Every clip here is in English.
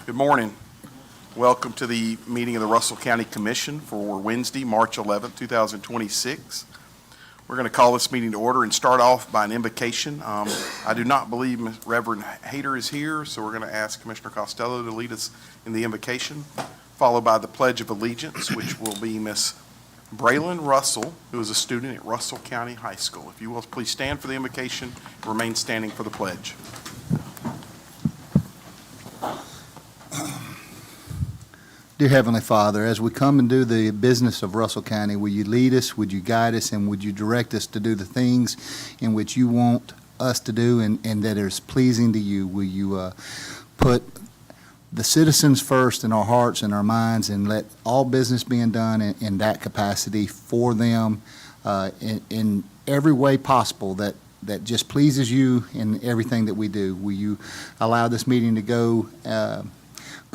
Good morning. Welcome to the meeting of the Russell County Commission for Wednesday, March 11, 2026. We're going to call this meeting to order and start off by an invocation. I do not believe Reverend Hayter is here, so we're going to ask Commissioner Costello to lead us in the invocation, followed by the Pledge of Allegiance, which will be Miss Braylon Russell, who is a student at Russell County High School. If you will, please stand for the invocation and remain standing for the pledge. Dear Heavenly Father, as we come and do the business of Russell County, will you lead us, would you guide us, and would you direct us to do the things in which you want us to do and that is pleasing to you? Will you put the citizens first in our hearts and our minds and let all business being done in that capacity for them in every way possible that just pleases you in everything that we do? Will you allow this meeting to go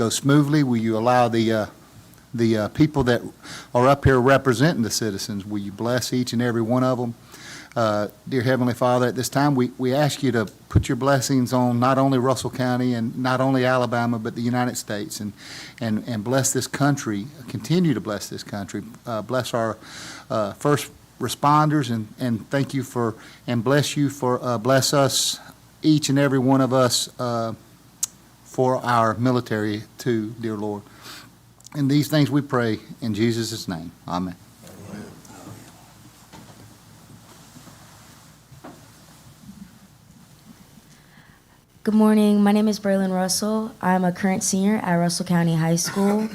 smoothly? Will you allow the people that are up here representing the citizens, will you bless each and every one of them? Dear Heavenly Father, at this time we ask you to put your blessings on not only Russell County and not only Alabama, but the United States, and bless this country, continue to bless this country. Bless our first responders, and thank you for, and bless you for, bless us, each and every one of us, for our military too, dear Lord. And these things we pray in Jesus' name. Amen. Good morning. My name is Braylon Russell. I'm a current senior at Russell County High School.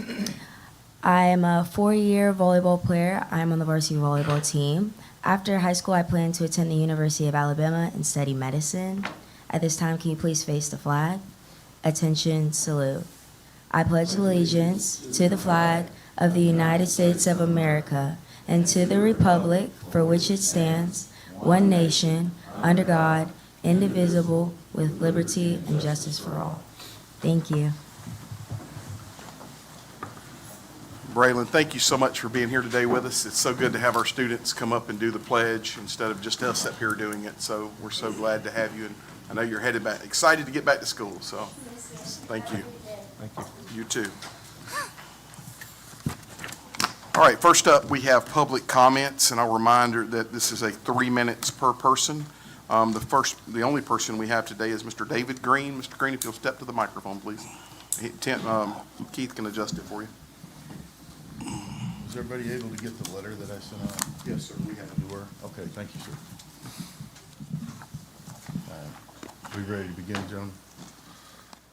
I am a four-year volleyball player. I'm on the varsity volleyball team. After high school, I plan to attend the University of Alabama and study medicine. At this time, can you please face the flag? Attention, salute. I pledge allegiance to the flag of the United States of America and to the republic for which it stands, one nation, under God, indivisible, with liberty and justice for all. Thank you. Braylon, thank you so much for being here today with us. It's so good to have our students come up and do the pledge instead of just us up here doing it. So we're so glad to have you, and I know you're headed back, excited to get back to school. So thank you. Thank you. You too. All right, first up, we have public comments, and I'll remind her that this is a 3 minutes per person. The only person we have today is Mr. David Green. Mr. Green, if you'll step to the microphone, please. Keith can adjust it for you. Was everybody able to get the letter that I sent out? Yes, sir, we have. You were? Okay, thank you, sir. We ready to begin, gentlemen?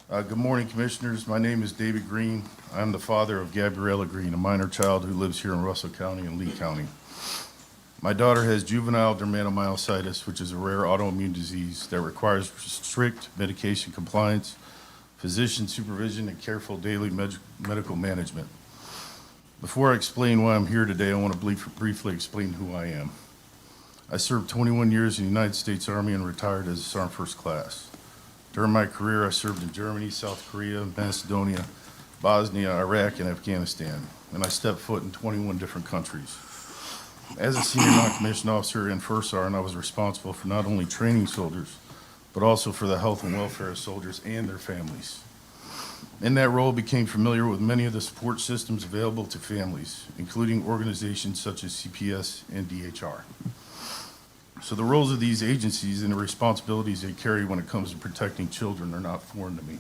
Good morning, Commissioners. My name is David Green. I'm the father of Gabriella Green, a minor child who lives here in Russell County and Lee County. My daughter has juvenile dermatomyositis, which is a rare autoimmune disease that requires strict medication compliance, physician supervision, and careful daily medical management. Before I explain why I'm here today, I want to briefly explain who I am. I served 21 years in the United States Army and retired as a Sergeant First Class. During my career, I served in Germany, South Korea, Macedonia, Bosnia, Iraq, and Afghanistan, and I stepped foot in 21 different countries. As a senior non-commissioned officer in First Sergeant, I was responsible for not only training soldiers, but also for the health and welfare of soldiers and their families. In that role, I became familiar with many of the support systems available to families, including organizations such as CPS and DHR. So the roles of these agencies and the responsibilities they carry when it comes to protecting children are not foreign to me.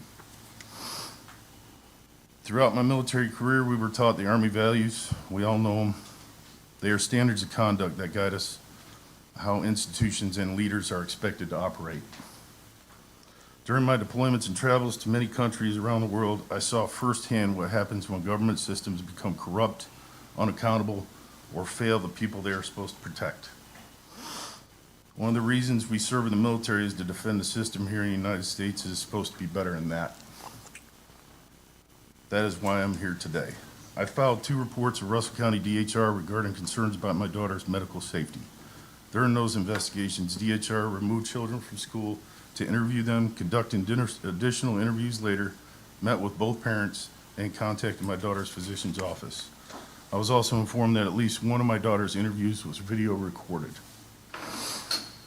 Throughout my military career, we were taught the Army values. We all know them. They are standards of conduct that guide us how institutions and leaders are expected to operate. During my deployments and travels to many countries around the world, I saw firsthand what happens when government systems become corrupt, unaccountable, or fail the people they are supposed to protect. One of the reasons we serve in the military is to defend the system here in the United States is supposed to be better than that. That is why I'm here today. I filed 2 reports of Russell County DHR regarding concerns about my daughter's medical safety. During those investigations, DHR removed children from school to interview them, conduct additional interviews later, met with both parents, and contacted my daughter's physician's office. I was also informed that at least one of my daughter's interviews was video recorded.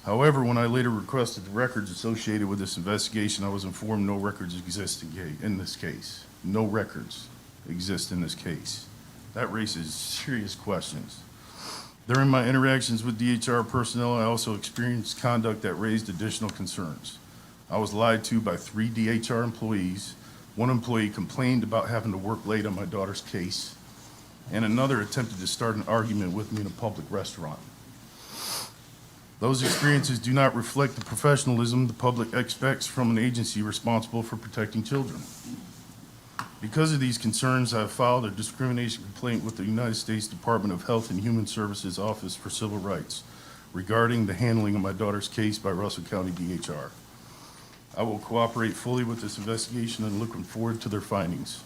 However, when I later requested the records associated with this investigation, I was informed no records exist in this case. No records exist in this case. That raises serious questions. During my interactions with DHR personnel, I also experienced conduct that raised additional concerns. I was lied to by 3 DHR employees. One employee complained about having to work late on my daughter's case, and another attempted to start an argument with me in a public restaurant. Those experiences do not reflect the professionalism the public expects from an agency responsible for protecting children. Because of these concerns, I have filed a discrimination complaint with the United States Department of Health and Human Services Office for Civil Rights regarding the handling of my daughter's case by Russell County DHR. I will cooperate fully with this investigation and looking forward to their findings.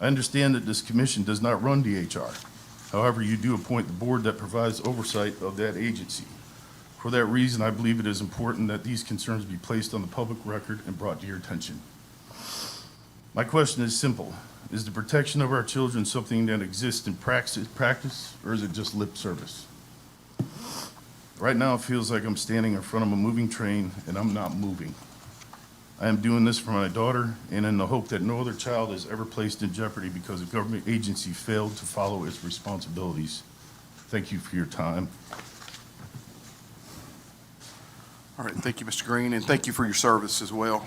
I understand that this commission does not run DHR. However, you do appoint the board that provides oversight of that agency. For that reason, I believe it is important that these concerns be placed on the public record and brought to your attention. My question is simple. Is the protection of our children something that exists in practice, or is it just lip service? Right now, it feels like I'm standing in front of a moving train and I'm not moving. I am doing this for my daughter and in the hope that no other child is ever placed in jeopardy because a government agency failed to follow its responsibilities. Thank you for your time. All right, thank you, Mr. Green, and thank you for your service as well.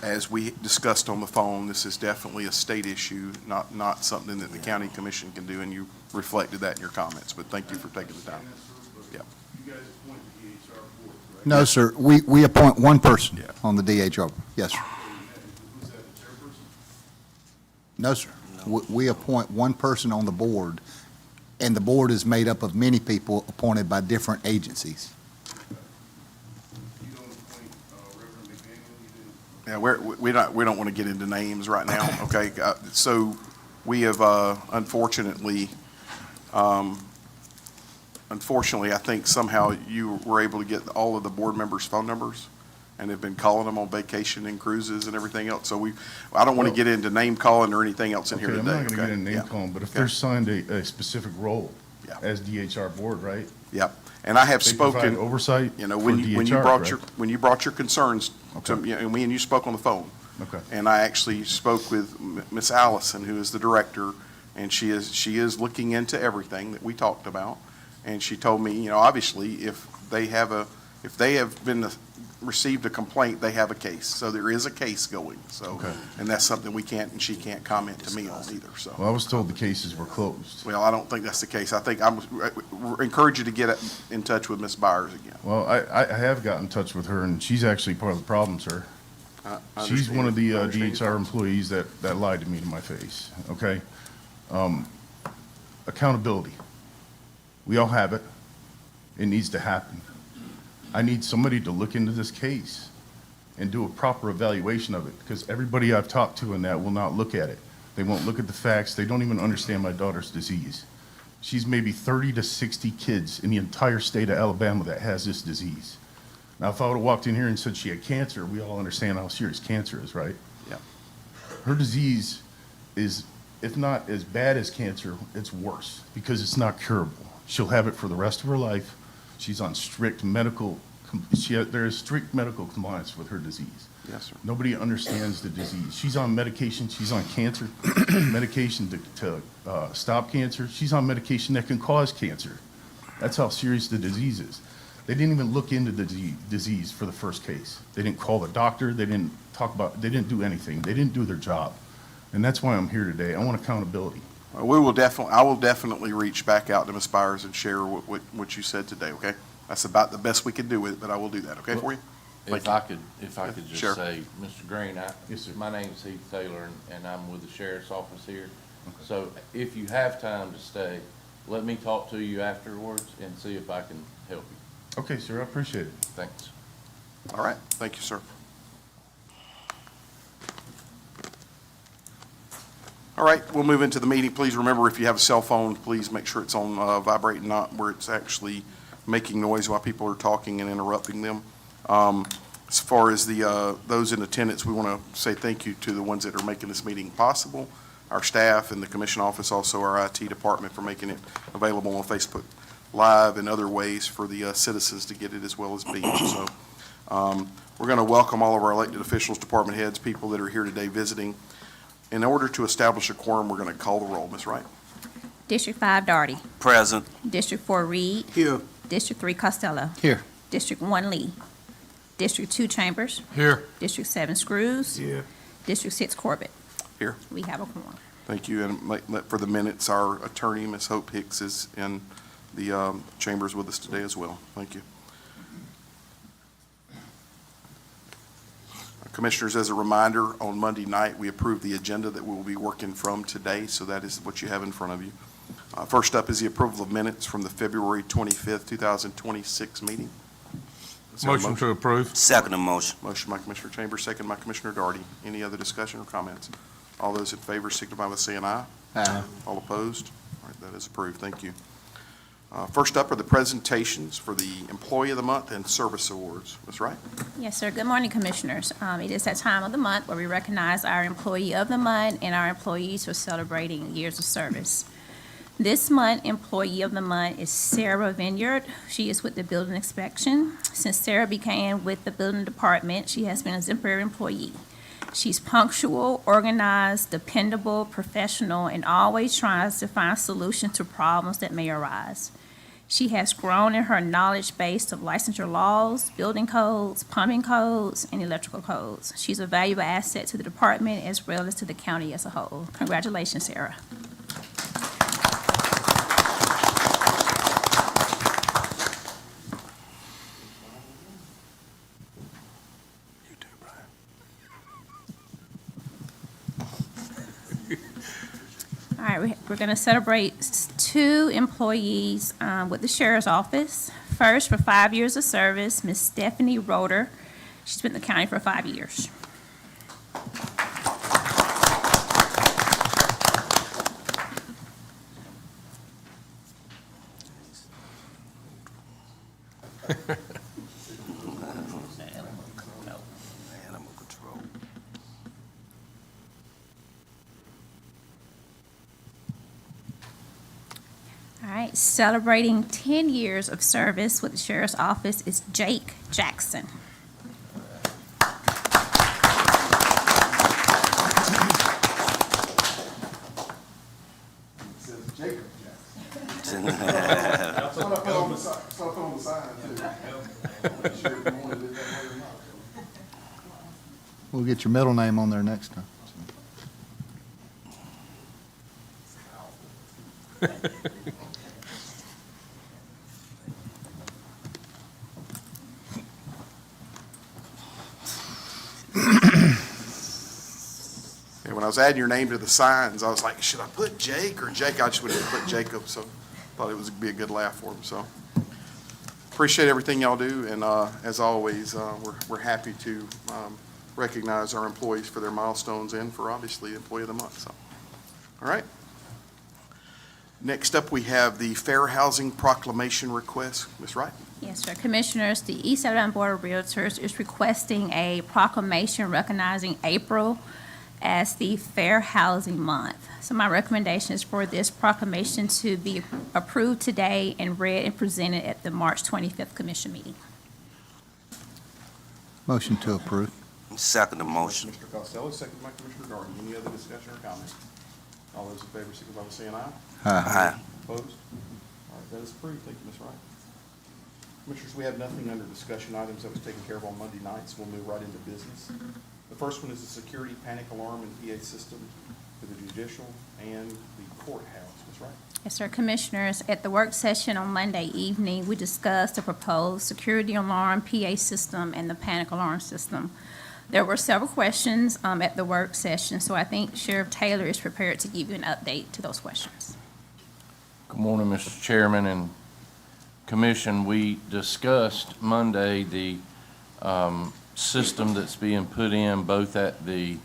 As we discussed on the phone, this is definitely a state issue, not something that the county commission can do, and you reflected that in your comments, but thank you for taking the time. Yeah. You guys appoint the DHR board, correct? No, sir. We appoint one person Yeah. on the DHR. Yes, sir. Who's that, the chairperson? No, sir. We appoint one person on the board, and the board is made up of many people appointed by different agencies. You don't appoint Reverend McDaniel, you do? Yeah, we don't want to get into names right now, okay? So we have unfortunately, I think somehow you were able to get all of the board members' phone numbers and have been calling them on vacation and cruises and everything else. So I don't want to get into name calling or anything else in here Okay, today, I'm not gonna okay? get in name Yeah. calling, but if Okay. they're signed a specific role Yeah. as DHR board, right? Yep, and I have They provide spoken, oversight you know, for when you DHR, brought your, correct? when you brought your concerns to, Okay. you know, and me and you spoke on the phone. Okay. And I actually spoke with Miss Allison, who is the director, and she is looking into everything that we talked about. And she told me, you know, obviously, if they have received a complaint, they have a case. So there is a case going, so. Okay. And that's something we can't, and she can't comment to me on either, so. Well, I was told the cases were closed. Well, I don't think that's the case. I think encourage you to get in touch with Miss Byers again. Well, I have got in touch with her, and she's actually part of the problem, sir. I She's one of the understand. DHR employees that lied to me to my face, okay? Accountability. We all have it. It needs to happen. I need somebody to look into this case and do a proper evaluation of it, because everybody I've talked to in that will not look at it. They won't look at the facts. They don't even understand my daughter's disease. She's maybe 30 to 60 kids in the entire state of Alabama that has this disease. Now, if I would have walked in here and said she had cancer, we all understand how serious cancer is, right? Yeah. Her disease is, if not as bad as cancer, it's worse because it's not curable. She'll have it for the rest of her life. She's on strict medical, there is strict medical compliance with her disease. Yes, sir. Nobody understands the disease. She's on medication, she's on cancer, medication to stop cancer. She's on medication that can cause cancer. That's how serious the disease is. They didn't even look into the disease for the first case. They didn't call the doctor, they didn't they didn't do anything. They didn't do their job. And that's why I'm here today. I want accountability. I will definitely reach back out to Ms. Byers and share what you said today, okay? That's about the best we can do with it, but I will do that, okay, for you? Thank If I could Sure. just say, Mr. Green, Yes, sir. my name's Heath Taylor, and I'm with the sheriff's office here. So if you have time to stay, let me talk to you afterwards and see if I can help you. Okay, sir, I appreciate it. Thanks. All right, thank you, sir. All right, we'll move into the meeting. Please remember, if you have a cell phone, please make sure it's on vibrate and not where it's actually making noise while people are talking and interrupting them. As far as those in attendance, we want to say thank you to the ones that are making this meeting possible, our staff and the commission office, also our IT department for making it available on Facebook live and other ways for the citizens to get it as well as beach. So we're going to welcome all of our elected officials, department heads, people that are here today visiting. In order to establish a quorum, we're going to call the roll. Ms. Wright? District 5, Darty. Present. District 4, Reed. Here. District 3, Costello. Here. District 1, Lee. District 2, Chambers. Here. District 7, Screws. Here. District 6, Corbett. Here. We have a quorum. Thank you. And for the minutes, our attorney, Ms. Hope Hicks, is in the chambers with us today as well. Thank you. Commissioners, as a reminder, on Monday night, we approved the agenda that we will be working from today, so that is what you have in front of you. First up is the approval of minutes from the February 25th, 2026 meeting. Is there a Motion to approve. Second motion. Motion by Commissioner Chambers, second by Commissioner Darty. Any other discussion or comments? All those in favor signify by saying aye. Aye. All opposed? All right, that is approved. Thank you. First up are the presentations for the Employee of the Month and Service Awards. Ms. Wright? Yes, sir. Good morning, Commissioners. It is that time of the month where we recognize our Employee of the Month and our employees who are celebrating years of service. This month, Employee of the Month is Sarah Vineyard. She is with the Building Inspection. Since Sarah began with the Building Department, she has been an exemplary employee. She's punctual, organized, dependable, professional, and always tries to find solutions to problems that may arise. She has grown in her knowledge base of licensure laws, building codes, plumbing codes, and electrical codes. She's a valuable asset to the department as well as to the county as a whole. Congratulations, Sarah. All right, we're going to celebrate two employees with the Sheriff's Office. First, for 5 years of service, Ms. Stephanie Roeder. She's been in the county for 5 years. Animal control. All right, celebrating 10 years of service with the Sheriff's Office is Jake Jackson. We'll get your middle name on there next time. And when I was adding your name to the signs, I was like, should I put Jake or Jake? I just would put Jacob, so thought it would be a good laugh for him, so. Appreciate everything y'all do, and as always, we're happy to recognize our employees for their milestones and for obviously Employee of the Month, so. All right. Next up, we have the Fair Housing Proclamation request. Ms. Wright? Yes, sir. Commissioners, the East Alabama Board of Realtors is requesting a proclamation recognizing April as the Fair Housing Month. So my recommendation is for this proclamation to be approved today and read and presented at the March 25th Commission meeting. Motion to approve. Second motion. Mr. Costello, second by Commissioner Darden. Any other discussion or comment? All those in favor, signify by saying aye. Aye. Opposed? All right, that is approved. Thank you, Ms. Wright. Commissioners, we have nothing under discussion items that was taken care of on Monday night, so we'll move right into business. The first one is the security panic alarm and PA system for the judicial and the courthouse. Ms. Wright? Yes, sir. Commissioners, at the work session on Monday evening, we discussed the proposed security alarm, PA system, and the panic alarm system. There were several questions at the work session, so I think Sheriff Taylor is prepared to give you an update to those questions. Good morning, Mr. Chairman and Commission. We discussed Monday the system that's being put in both at the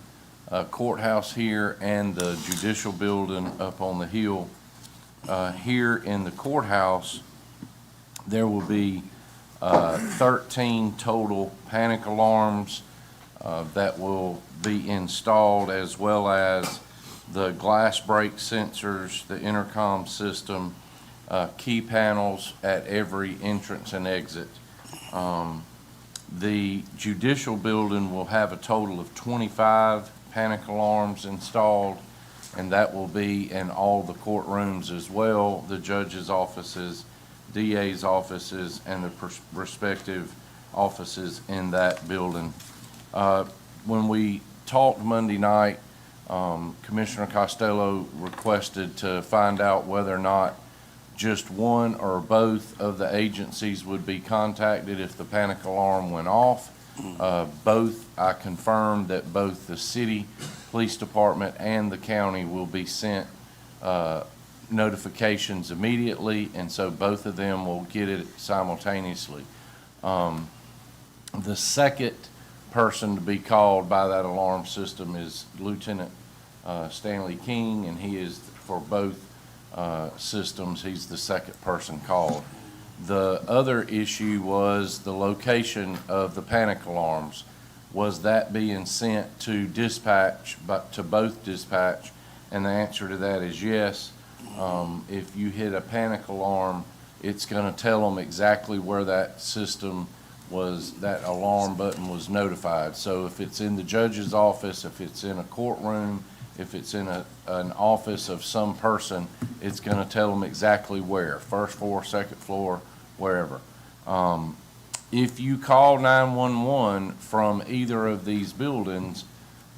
courthouse here and the judicial building up on the hill. Here in the courthouse, there will be 13 total panic alarms that will be installed, as well as the glass break sensors, the intercom system, key panels at every entrance and exit. The judicial building will have a total of 25 panic alarms installed, and that will be in all the courtrooms as well, the judges' offices, DA's offices, and the respective offices in that building. When we talked Monday night, Commissioner Costello requested to find out whether or not just one or both of the agencies would be contacted if the panic alarm went off. Both, I confirmed that both the city police department and the county will be sent notifications immediately, and so both of them will get it simultaneously. The second person to be called by that alarm system is Lieutenant Stanley King, and he is for both systems. He's the second person called. The other issue was the location of the panic alarms. Was that being sent to dispatch, but to both dispatch? And the answer to that is yes. If you hit a panic alarm, it's going to tell them exactly where that system was, that alarm button was notified. So if it's in the judge's office, if it's in a courtroom, if it's in an office of some person, it's going to tell them exactly where, first floor, second floor, wherever. If you call 911 from either of these buildings,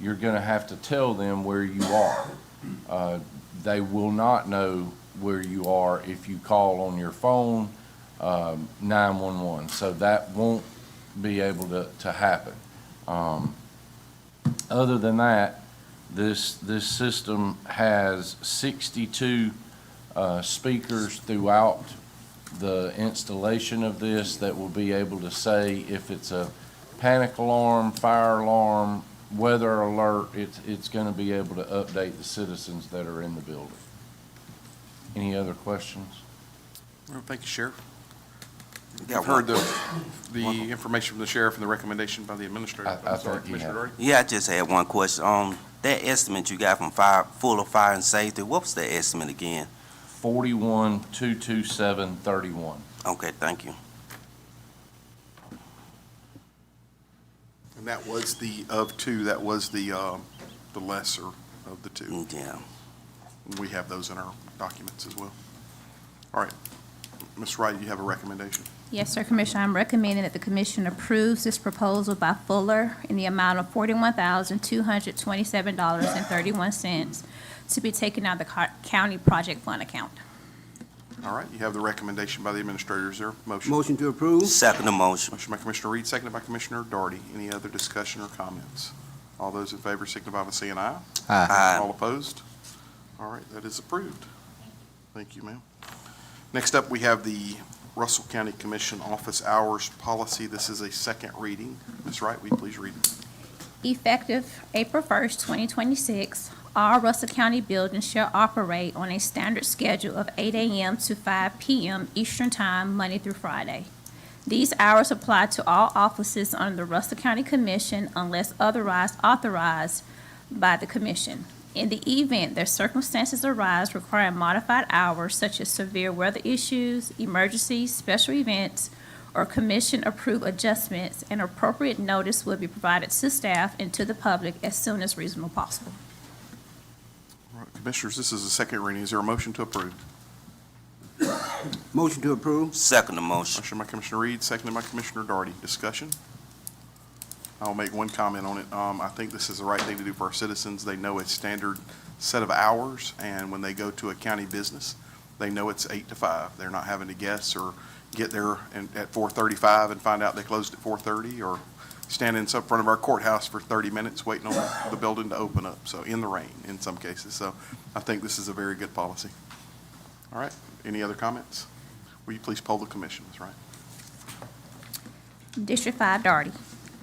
you're going to have to tell them where you are. They will not know where you are if you call on your phone 911, so that won't be able to happen. Other than that, this system has 62 speakers throughout the installation of this that will be able to say if it's a panic alarm, fire alarm, weather alert, it's going to be able to update the citizens that are in the building. Any other questions? Well, thank you, Sheriff. Got You've heard one. the information from the sheriff and the recommendation by the administrator. I I'm sorry, think you Commissioner have. Doherty? Yeah, I just had one question. That estimate you got from Fuller Fire and Safety, what was the estimate again? 41,227.31. Okay, thank you. And that was that was the lesser of the two. Yeah. We have those in our documents as well. All right. Ms. Wright, you have a recommendation? Yes, sir, Commissioner. I'm recommending that the commission approves this proposal by Fuller in the amount of $41,227.31 to be taken out of the county project fund account. All right, you have the recommendation by the administrator. Is there a motion? Motion to approve? Second motion. Motion by Commissioner Reed, seconded by Commissioner Doherty. Any other discussion or comments? All those in favor signify by saying aye. Aye. All opposed? All right, that is approved. Thank you, ma'am. Next up, we have the Russell County Commission Office Hours Policy. This is a second reading. Ms. Wright, will you please read it? Effective April 1st, 2026, all Russell County buildings shall operate on a standard schedule of 8 a.m. to 5 p.m. Eastern Time, Monday through Friday. These hours apply to all offices under the Russell County Commission unless otherwise authorized by the Commission. In the event that circumstances arise requiring modified hours such as severe weather issues, emergencies, special events, or commission-approved adjustments, an appropriate notice will be provided to staff and to the public as soon as reasonable possible. All right, Commissioners, this is a second reading. Is there a motion to approve? Motion to approve? Second motion. Motion by Commissioner Reed, seconded by Commissioner Doherty. Discussion? I'll make one comment on it. I think this is the right thing to do for our citizens. They know a standard set of hours, and when they go to a county business, they know it's 8 to 5. They're not having to guess or get there at 4:35 and find out they closed at 4:30, or stand in front of our courthouse for 30 minutes waiting on the building to open up, so in the rain in some cases. So I think this is a very good policy. All right, any other comments? Will you please poll the commission, Ms. Wright? District 5, Doherty.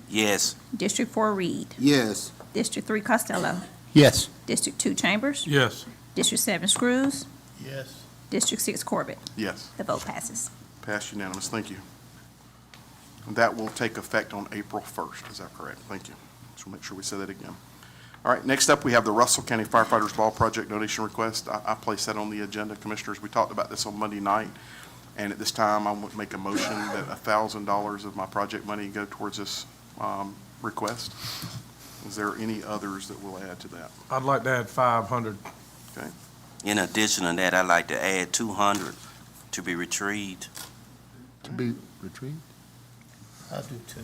Yes. District 4, Reed. Yes. District 3, Costello. Yes. District 2, Chambers. Yes. District 7, Screws. Yes. District 6, Corbett. Yes. The vote passes. Passed unanimous. Thank you. And that will take effect on April 1st. Is that correct? Thank you. So make sure we say that again. All right, next up, we have the Russell County Firefighters Ball Project donation request. I placed that on the agenda, Commissioners. We talked about this on Monday night, and at this time, I want to make a motion that $1,000 of my project money go towards this request. Is there any others that will add to that? I'd like to add 500. Okay, In addition to that, I'd like to add 200 to be retrieved. To be retrieved? I do too.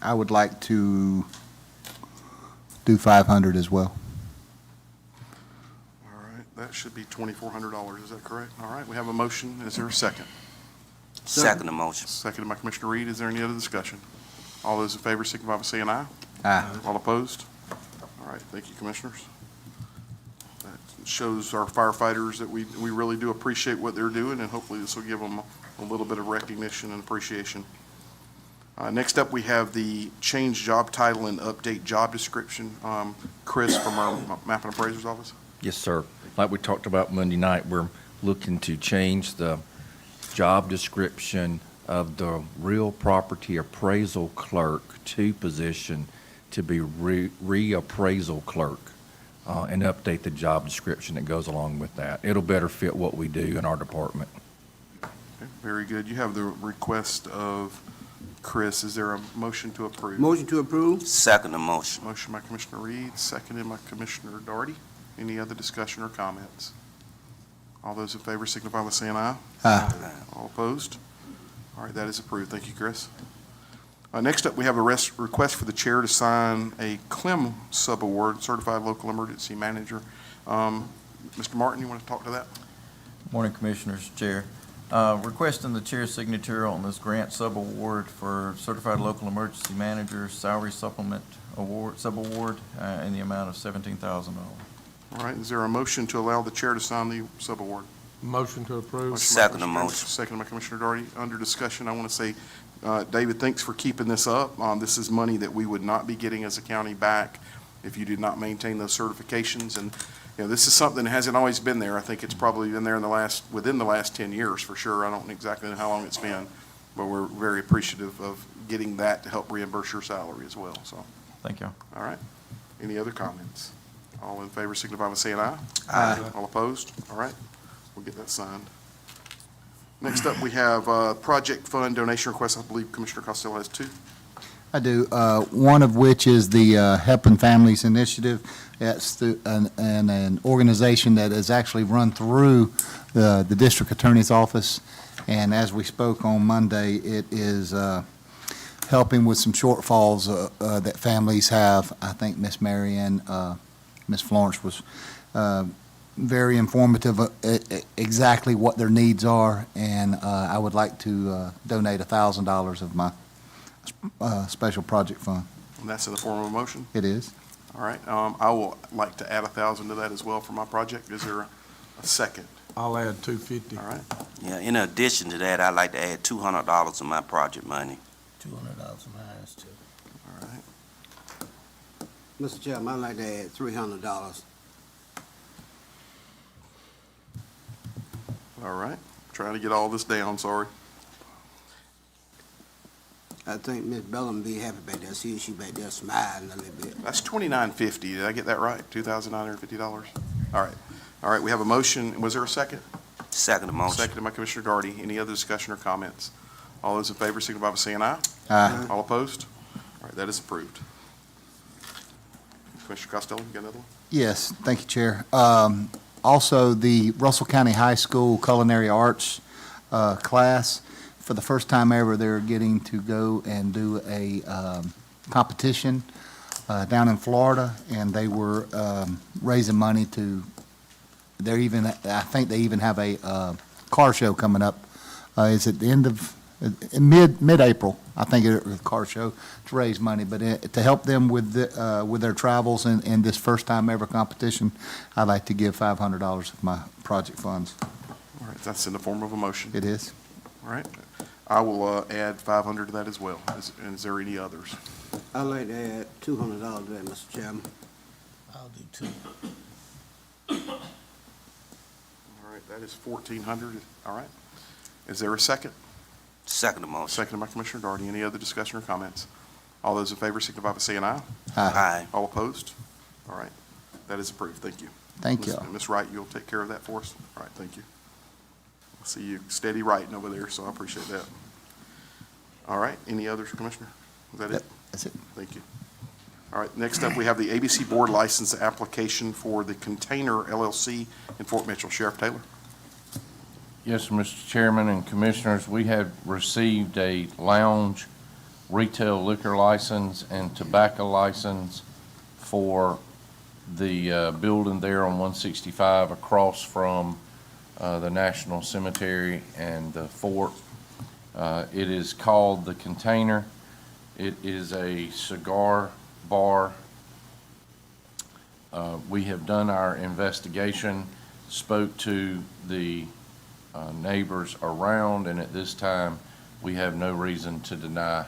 I would like to do 500 as well. all right, that should be $2,400, is that correct? All right, we have a motion. Is there a second? Second the motion. Seconded by Commissioner Reed. Is there any other discussion? All those in favor signify by saying aye. Aye. All opposed? All right, thank you, Commissioners. That shows our firefighters that we really do appreciate what they're doing, and hopefully this will give them a little bit of recognition and appreciation. Next up, we have the change job title and update job description. Chris from our Map and Appraiser's Office. Yes, sir. Like we talked about Monday night, we're looking to change the job description of the real property appraisal clerk to position to be reappraisal clerk, and update the job description that goes along with that. It'll better fit what we do in our department. Okay, very good. You have the request of Chris. Is there a motion to approve? Motion to approve? Second the motion. Motion by Commissioner Reed, seconded by Commissioner Doherty. Any other discussion or comments? All those in favor signify by saying aye. Aye. All opposed? All right, that is approved. Thank you, Chris. Next up, we have a request for the chair to sign a CLEM subaward, Certified Local Emergency Manager. Mr. Martin, you want to talk to that? Morning, Commissioners, Chair. Requesting the chair's signature on this grant subaward for Certified Local Emergency Manager Salary Supplement Award, subaward, in the amount of $17,000. All right, is there a motion to allow the chair to sign the subaward? Motion to approve. Motion by Second the Commissioner- motion. Seconded by Commissioner Doherty. Under discussion, I want to say, David, thanks for keeping this up. This is money that we would not be getting as a county back if you did not maintain those certifications. And, you know, this is something that hasn't always been there. I think it's probably been there within the last 10 years for sure. I don't know exactly how long it's been, but we're very appreciative of getting that to help reimburse your salary as well, so. Thank you. All right. Any other comments? All in favor signify by saying aye. Aye. All opposed? All right. We'll get that signed. Next up, we have project fund donation requests. I believe Commissioner Costello has two. I do, one of which is the Helping Families Initiative. That's an organization that is actually run through the district attorney's office. And as we spoke on Monday, it is helping with some shortfalls that families have. I think Miss Marion, Miss Florence was very informative of exactly what their needs are. And I would like to donate $1,000 of my special project fund. And that's in the form of a motion. It is. All right. I will like to add 1,000 to that as well for my project. Is there a second? I'll add 250. All right. Yeah, in addition to that, I'd like to add $200 of my project money. $200 of mine too. All right. Mr. Chairman, I'd like to add $300. All right. Trying to get all this down, sorry. I think Ms. Bellum be happy back there. See she back there smiling a little bit. That's $2,950. Did I get that right? $2,950? All right. All right, we have a motion. Was there a second? Second the motion. Seconded by Commissioner Doherty. Any other discussion or comments? All those in favor signify by saying aye. Aye. All opposed? All right, that is approved. Commissioner Costello, you got another one? Yes, thank you, Chair. Also, the Russell County High School Culinary Arts class, for the first time ever, they're getting to go and do a competition down in Florida, and they were raising money to, I think they even have a car show coming up. It's at the end of, mid-April, I think, a car show to raise money. But to help them with their travels and this first-time ever competition, I'd like to give $500 of my project funds. All right, that's in the form of a motion. It is. All right. I will add 500 to that as well. Is there any others? I'd like to add $200 to that, Mr. Chairman. I'll do two. All right, that is 1,400. All right. Is there a second? Second the motion. Seconded by Commissioner Doherty. Any other discussion or comments? All those in favor signify by saying aye. Aye. All opposed? All right, that is approved. Thank you. Thank you. Ms. Wright, you'll take care of that for us? All right, thank you. I see you steady writing over there, so I appreciate that. All right, any others, Commissioner? Is that it? That's it. Thank you. All right, next up, we have the ABC Board License Application for the Container LLC in Fort Mitchell. Sheriff Taylor? Yes, Mr. Chairman and Commissioners, we have received a lounge retail liquor license and tobacco license for the building there on 165 across from the National Cemetery and the fort. It is called The Container. It is a cigar bar. We have done our investigation, spoke to the neighbors around, and at this time, we have no reason to deny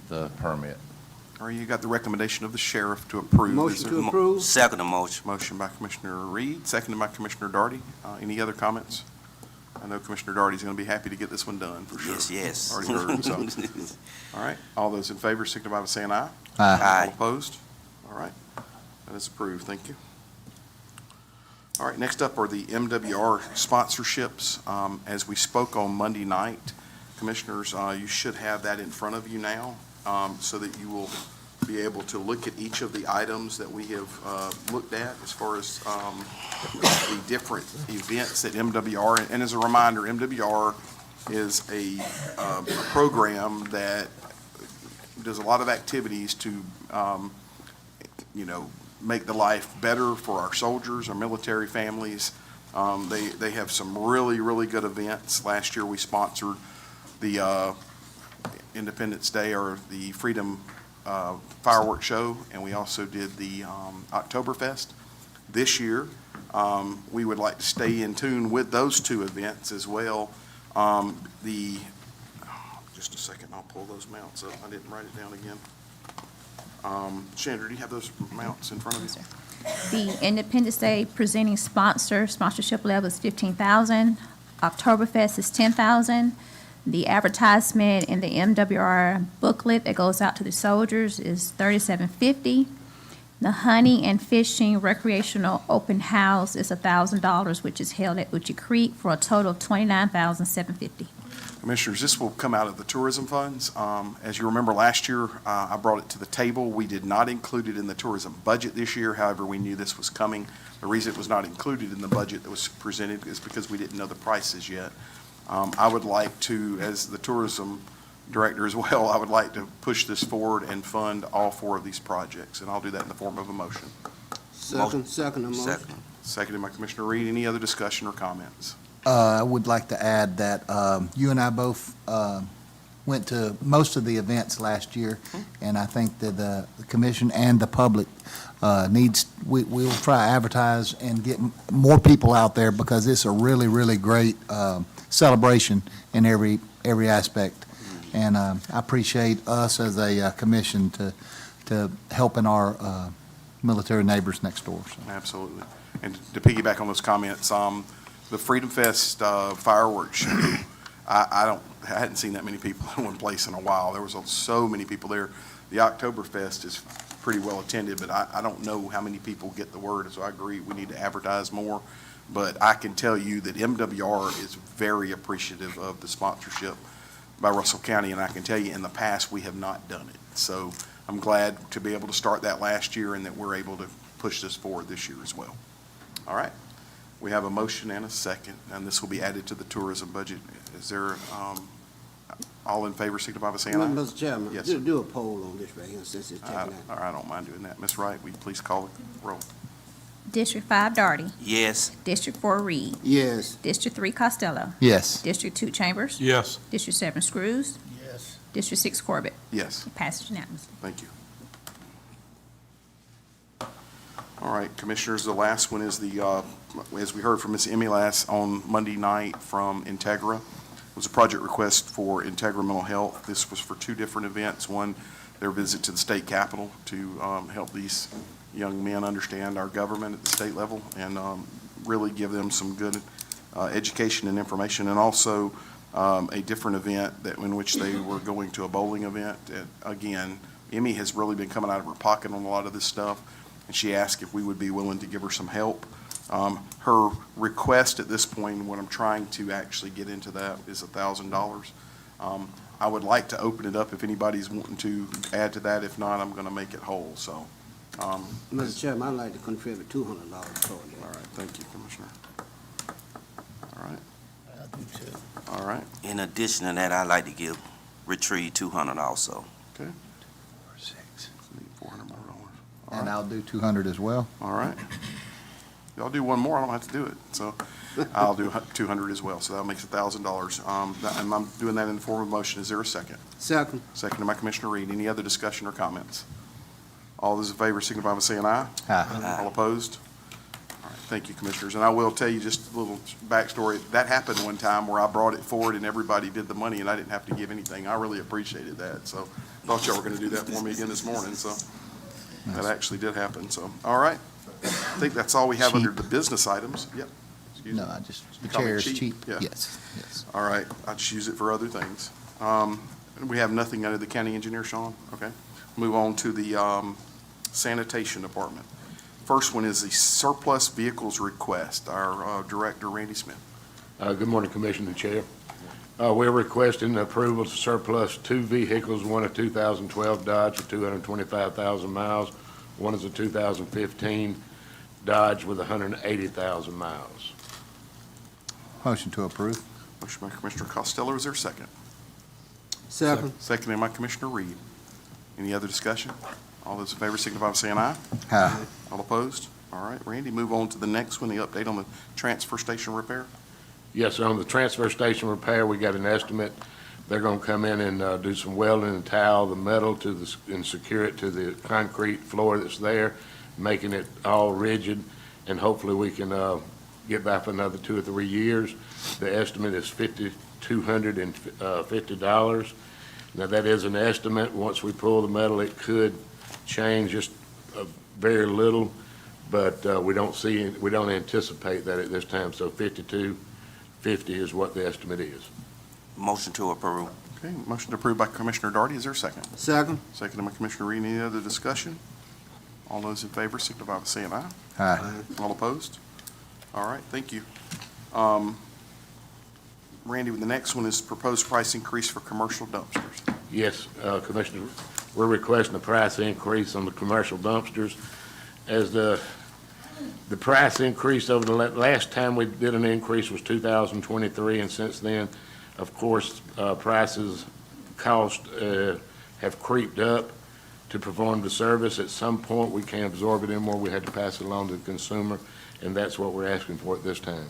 the permit. All right, you got the recommendation of the sheriff to approve. Is Motion there- to approve? Second motion. Motion by Commissioner Reed, seconded by Commissioner Darty. Any other comments? I know Commissioner Darty's going to be happy to get this one done, for sure. Yes. Already heard, so. All right, all those in favor signify by saying aye. Aye. All opposed? All right, that is approved. Thank you. All right, next up are the MWR sponsorships. As we spoke on Monday night, Commissioners, you should have that in front of you now, so that you will be able to look at each of the items that we have looked at as far as the different events that MWR, and as a reminder, MWR is a program that does a lot of activities to, make the life better for our soldiers, our military families. They have some really, really good events. Last year, we sponsored the Independence Day or the Freedom Fireworks Show, and we also did the Oktoberfest. This year, we would like to stay in tune with those two events as well. Just a second, I'll pull those mounts up. I didn't write it down again. Chandra, do you have those mounts in front of you? The Independence Day presenting sponsorship level is $15,000. Oktoberfest is $10,000. The advertisement in the MWR booklet that goes out to the soldiers is $37.50. The hunting and fishing recreational open house is $1,000, which is held at Uchi Creek for a total of $29,750. Commissioners, this will come out of the tourism funds. As you remember, last year, I brought it to the table. We did not include it in the tourism budget this year. However, we knew this was coming. The reason it was not included in the budget that was presented is because we didn't know the prices yet. I would like to, as the tourism director as well, I would like to push this forward and fund all four of these projects, and I'll do that in the form of a motion. Second motion. Second. Seconded by Commissioner Reed. Any other discussion or comments? I would like to add that you and I both went to most of the events last year, and I think that the commission and the public we'll try to advertise and get more people out there, because it's a really, really great celebration in every aspect. And I appreciate us as a commission to helping our military neighbors next door. So. Absolutely. And to piggyback on those comments, the Freedom Fest fireworks show, I hadn't seen that many people in one place in a while. There was so many people there. The Oktoberfest is pretty well attended, but I don't know how many people get the word, so I agree we need to advertise more. But I can tell you that MWR is very appreciative of the sponsorship by Russell County, and I can tell you in the past, we have not done it. So I'm glad to be able to start that last year and that we're able to push this forward this year as well. All right. We have a motion and a second, and this will be added to the tourism budget. Is there, all in favor, signify by saying aye? Mr. Chairman, Yes, sir. do a poll on this right here, since it's taking All that. right, I don't mind doing that. Ms. Wright, will you please call the roll? District 5, Darty. Yes. District 4, Reed. Yes. District 3, Costello. Yes. District 2, Chambers. Yes. District 7, Screws. Yes. District 6, Corbett. Yes, It passes unanimously. thank you. All right, Commissioners, the last one is the, as we heard from Ms. Emilas on Monday night from Integra, it was a project request for Integra Mental Health. This was for two different events. One, their visit to the state capitol to help these young men understand our government at the state level and really give them some good education and information, and also a different event that in which they were going to a bowling event. And again, Emmy has really been coming out of her pocket on a lot of this stuff, and she asked if we would be willing to give her some help. Her request at this point, and what I'm trying to actually get into that, is $1,000. I would like to open it up if anybody's wanting to add to that. If not, I'm going to make it whole, so. Mr. Chairman, I'd like to contribute $200 toward All that. right, thank you, Commissioner. All right, I'll do two. all right, In addition to that, I'd like to retrieve $200 also. okay. Six. Need $400 more. All And right. I'll do 200 as well. All right. Y'all do one more, I don't have to do it. So I'll do 200 as well, so that makes $1,000. And I'm doing that in the form of a motion. Is there a second? Second. Seconded by Commissioner Reed. Any other discussion or comments? All those in favor signify by saying aye. Aye. All opposed? All right, thank you, Commissioners. And I will tell you just a little backstory. That happened one time where I brought it forward and everybody did the money and I didn't have to give anything. I really appreciated that. So thought y'all were gonna do that for me again this morning, so that actually did happen, so. All right. I think that's all we have under the business items. Yep. Excuse me. No, I just, the You call me chair is cheap? cheap. Yeah. Yes, yes. All right, I just use it for other things. We have nothing under the county engineer, Sean? Okay. Move on to the sanitation department. First one is the surplus vehicles request. Our director, Randy Smith. Good morning, Commissioner and Chair. We're requesting approval to surplus two vehicles, one a 2012 Dodge for 225,000 miles. One is a 2015 Dodge with 180,000 miles. Motion to approve. Motion by Commissioner Costello. Is there a second? Second. Seconded by Commissioner Reed. Any other discussion? All those in favor signify by saying aye. Aye. All opposed? All right, Randy, move on to the next one, the update on the transfer station repair. Yes, sir, on the transfer station repair, we got an estimate. They're going to come in and do some welding and tile the metal and secure it to the concrete floor that's there, making it all rigid, and hopefully we can get by for another 2 or 3 years. The estimate is $5,250. Now, that is an estimate. Once we pull the metal, it could change just very little, but we don't anticipate that at this time, so $5,250 is what the estimate is. Motion to approve. Okay, motion approved by Commissioner Darty. Is there a second? Second. Seconded by Commissioner Reed. Any other discussion? All those in favor signify by saying aye. Aye. All opposed? All right, thank you. Randy, the next one is proposed price increase for commercial dumpsters. Yes, Commissioner, we're requesting a price increase on the commercial dumpsters. As the price increase over the last time we did an increase was 2023, and since then, of course, cost have creeped up to perform the service. At some point, we can't absorb it anymore. We had to pass it along to the consumer, and that's what we're asking for at this time.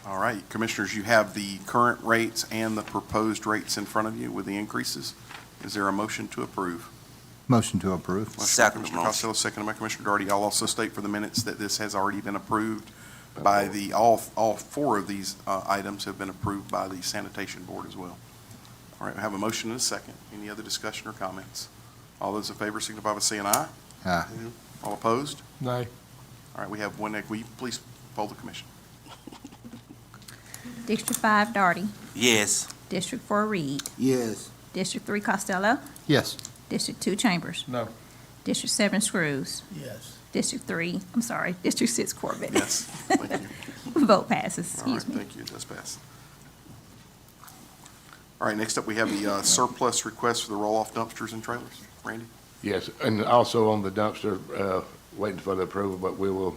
All right, Commissioners, you have the current rates and the proposed rates in front of you with the increases. Is there a motion to approve? Motion to approve. Motion by Second Commissioner motion. Costello, seconded by Commissioner Darty. I'll also state for the minutes that this has already been approved by all four of these items have been approved by the sanitation board as well. All right, we have a motion and a second. Any other discussion or comments? All those in favor signify by saying aye. Aye. All opposed? Nay. All right, we have one. Will you please poll the commission? District 5, Darty. Yes. District 4, Reed. Yes. District 3, Costello. Yes. District 2, Chambers. No. District 7, Screws. Yes. District 6, Corbett. Yes, thank you. Vote passes, All right, excuse me. thank you, it does pass. All right, next up, we have the surplus request for the roll-off dumpsters and trailers. Randy? Yes, and also on the dumpster, waiting for the approval, but we will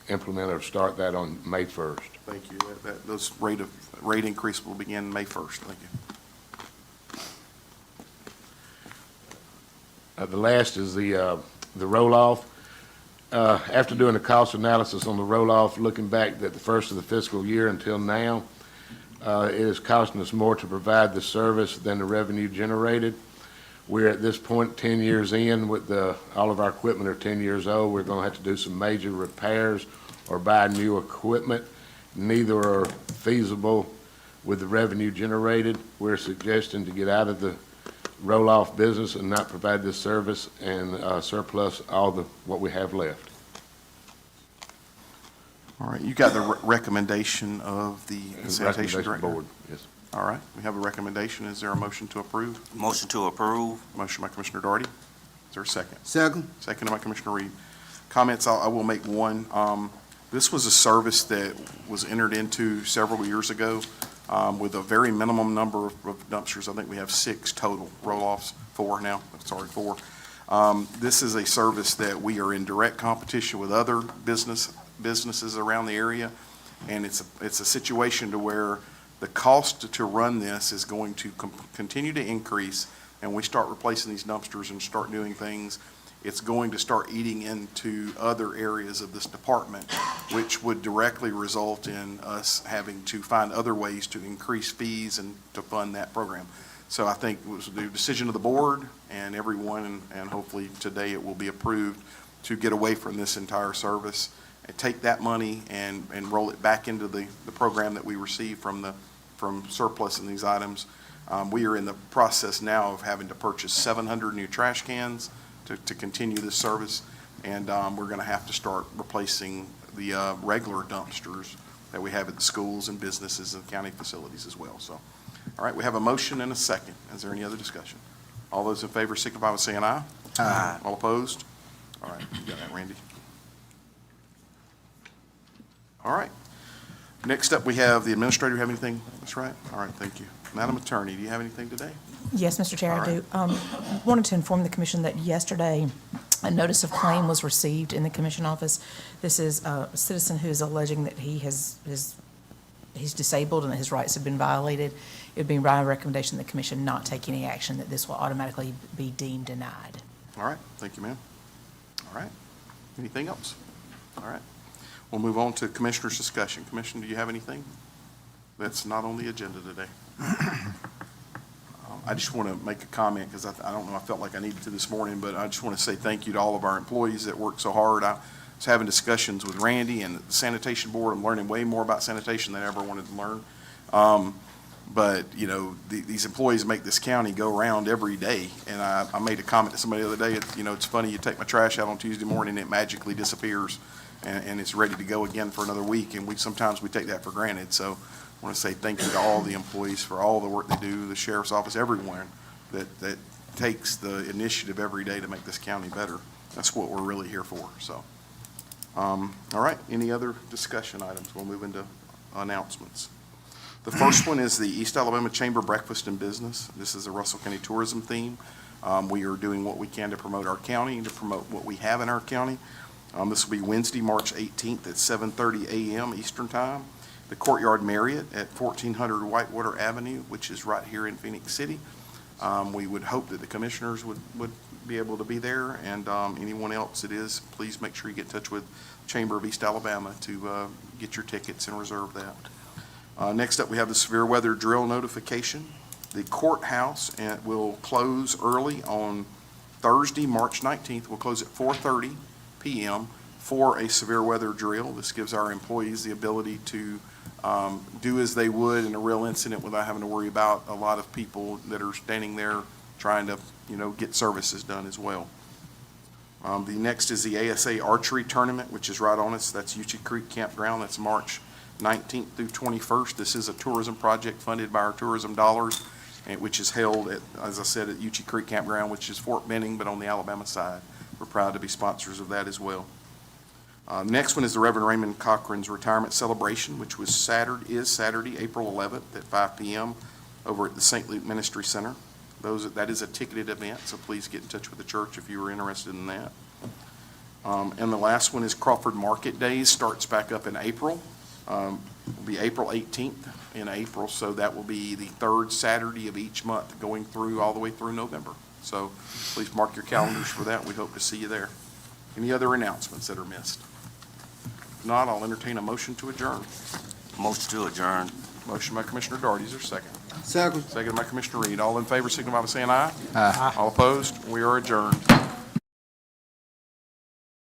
implement or start that on May 1st. Thank you. Those rate increase will begin May 1st. Thank you. The last is the roll-off. After doing a cost analysis on the roll-off, looking back at the first of the fiscal year until now, it is costing us more to provide the service than the revenue generated. We're at this point 10 years in with all of our equipment are 10 years old. We're going to have to do some major repairs or buy new equipment. Neither are feasible with the revenue generated. We're suggesting to get out of the roll-off business and not provide this service and surplus what we have left. All right, you got the recommendation of the sanitation Recommendation director? board, yes. All right, we have a recommendation. Is there a motion to approve? Motion to approve. Motion by Commissioner Darty. Is there a second? Second. Second by Commissioner Reed. Comments, I will make one. This was a service that was entered into several years ago with a very minimum number of dumpsters. I think we have 6 total roll-offs, 4 now, sorry, 4. This is a service that we are in direct competition with other businesses around the area, and it's a situation to where the cost to run this is going to continue to increase, and we start replacing these dumpsters and start doing things, it's going to start eating into other areas of this department, which would directly result in us having to find other ways to increase fees and to fund that program. So I think it was the decision of the board and everyone, and hopefully today it will be approved to get away from this entire service and take that money and roll it back into the program that we receive from surplus in these items. We are in the process now of having to purchase 700 new trash cans to continue this service, and we're going to have to start replacing the regular dumpsters that we have at the schools and businesses and county facilities as well. So, all right, we have a motion and a second. Is there any other discussion? All those in favor signify by saying aye. Aye. All opposed? All right, you got that, Randy. All right. Next up, we have the administrator. Have anything? That's right. All right, thank you. Madam Attorney, do you have anything today? Yes, Mr. Chair, All I do. Wanted to inform the commission that yesterday, a notice of claim was received in the commission office. This is a citizen who is alleging that he's disabled and that his rights have been violated. It would be my recommendation that the commission not take any action, that this will automatically be deemed denied. All right, thank you, ma'am. All right. Anything else? All right. We'll move on to commissioners' discussion. Commissioner, do you have anything that's not on the agenda today? I just want to make a comment because I don't know, I felt like I needed to this morning, but I just want to say thank you to all of our employees that work so hard. I was having discussions with Randy and the sanitation board. I'm learning way more about sanitation than I ever wanted to learn. But, you know, these employees make this county go around every day. And I made a comment to somebody the other day, you know, it's funny, you take my trash out on Tuesday morning, it magically disappears and it's ready to go again for another week. And sometimes we take that for granted. So I want to say thank you to all the employees for all the work they do, the sheriff's office, everyone that takes the initiative every day to make this county better. That's what we're really here for. So, all right, any other discussion items? We'll move into announcements. The first one is the East Alabama Chamber Breakfast and Business. This is a Russell County tourism theme. We are doing what we can to promote our county and to promote what we have in our county. This will be Wednesday, March 18th at 7:30 a.m. Eastern Time. The Courtyard Marriott at 1400 Whitewater Avenue, which is right here in Phoenix City. We would hope that the commissioners would be able to be there, and anyone else that is, please make sure you get in touch with Chamber of East Alabama to get your tickets and reserve that. Next up, we have the severe weather drill notification. The courthouse will close early on Thursday, March 19th. We'll close at 4:30 p.m. for a severe weather drill. This gives our employees the ability to do as they would in a real incident without having to worry about a lot of people that are standing there trying to, you know, get services done as well. The next is the ASA Archery Tournament, which is right on us. That's Uchee Creek Campground. That's March 19th through 21st. This is a tourism project funded by our tourism dollars, which is held at, as I said, at Uchee Creek Campground, which is Fort Benning, but on the Alabama side. We're proud to be sponsors of that as well. Next one is the Reverend Raymond Cochran's retirement celebration, which is Saturday, April 11th at 5 p.m. over at the St. Luke Ministry Center. That is a ticketed event, so please get in touch with the church if you are interested in that. And the last one is Crawford Market Days, starts back up in April. Will be April 18th in April, so that will be the third Saturday of each month going through all the way through November. So please mark your calendars for that. We hope to see you there. Any other announcements that are missed? If not, I'll entertain a motion to adjourn. Motion to adjourn. Motion by Commissioner Darty. Is there a second? Second. Second by Commissioner Reed. All in favor, signify by saying aye. Aye. All opposed? We are adjourned.